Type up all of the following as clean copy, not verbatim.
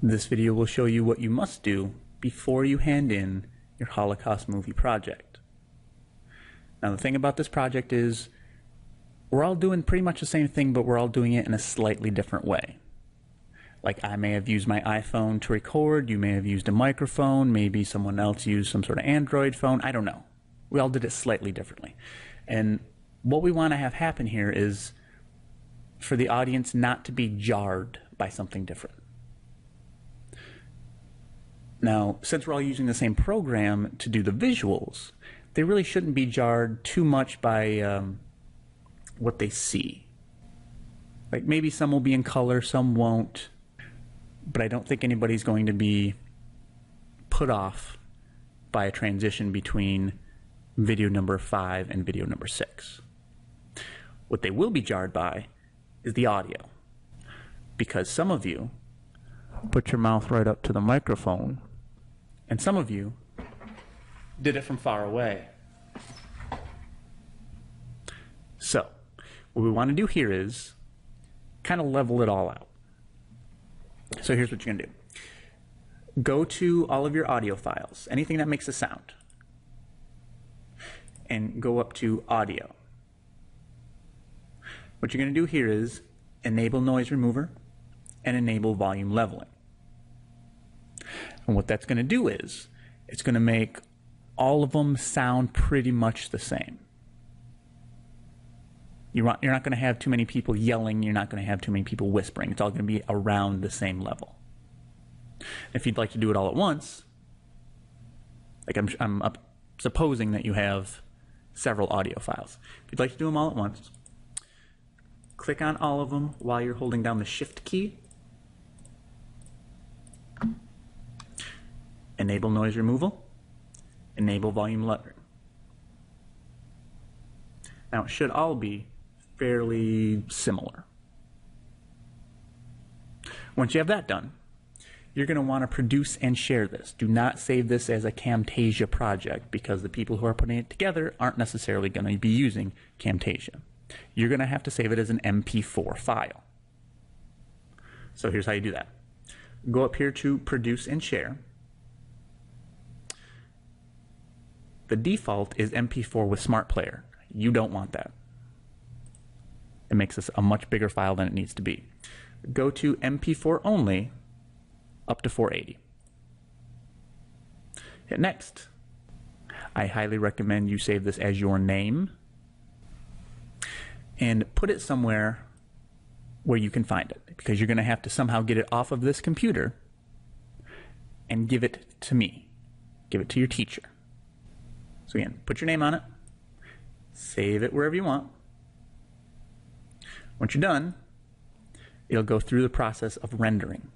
This video will show you what you must do before you hand in your Holocaust movie project. Now the thing about this project is we're all doing pretty much the same thing, but we're all doing it in a slightly different way. Like I may have used my iPhone to record, you may have used a microphone, maybe someone else used some sort of Android phone, I don't know. We all did it slightly differently. And what we want to have happen here is for the audience not to be jarred by something different. Now, since we're all using the same program to do the visuals, they really shouldn't be jarred too much by what they see. Like maybe some will be in color, some won't, but I don't think anybody's going to be put off by a transition between video number 5 and video number 6. What they will be jarred by is the audio, because some of you put your mouth right up to the microphone, and some of you did it from far away. So, what we want to do here is kind of level it all out. So here's what you're going to do. Go to all of your audio files, anything that makes a sound, and go up to Audio. What you're going to do here is enable Noise Remover and enable Volume Leveling. And what that's going to do is it's going to make all of them sound pretty much the same. You're not going to have too many people yelling. You're not going to have too many people whispering. It's all going to be around the same level. If you'd like to do it all at once, like I'm supposing that you have several audio files. If you'd like to do them all at once, click on all of them while you're holding down the Shift key. Enable Noise Removal. Enable Volume Leveling. Now it should all be fairly similar. Once you have that done, you're going to want to produce and share this. Do not save this as a Camtasia project, because the people who are putting it together aren't necessarily going to be using Camtasia. You're going to have to save it as an MP4 file. So here's how you do that. Go up here to Produce and Share. The default is MP4 with Smart Player. You don't want that. It makes this a much bigger file than it needs to be. Go to MP4 only, up to 480. Hit Next. I highly recommend you save this as your name and put it somewhere where you can find it, because you're going to have to somehow get it off of this computer and give it to me. Give it to your teacher. So again, put your name on it, save it wherever you want. Once you're done, it'll go through the process of rendering.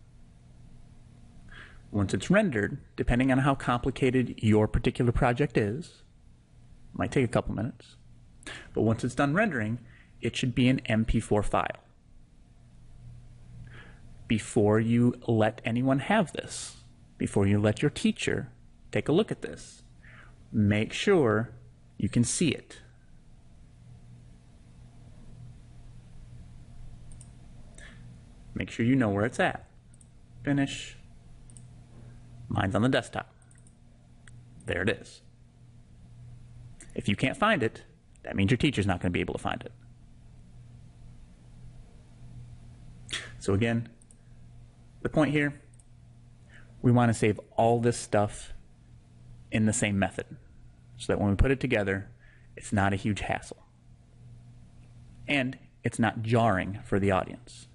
Once it's rendered, depending on how complicated your particular project is, it might take a couple minutes, but once it's done rendering, it should be an MP4 file. Before you let anyone have this, before you let your teacher take a look at this, make sure you can see it. Make sure you know where it's at. Finish. Mine's on the desktop. There it is. If you can't find it, that means your teacher's not going to be able to find it. So again, the point here, we want to save all this stuff in the same method, so that when we put it together, it's not a huge hassle. And it's not jarring for the audience.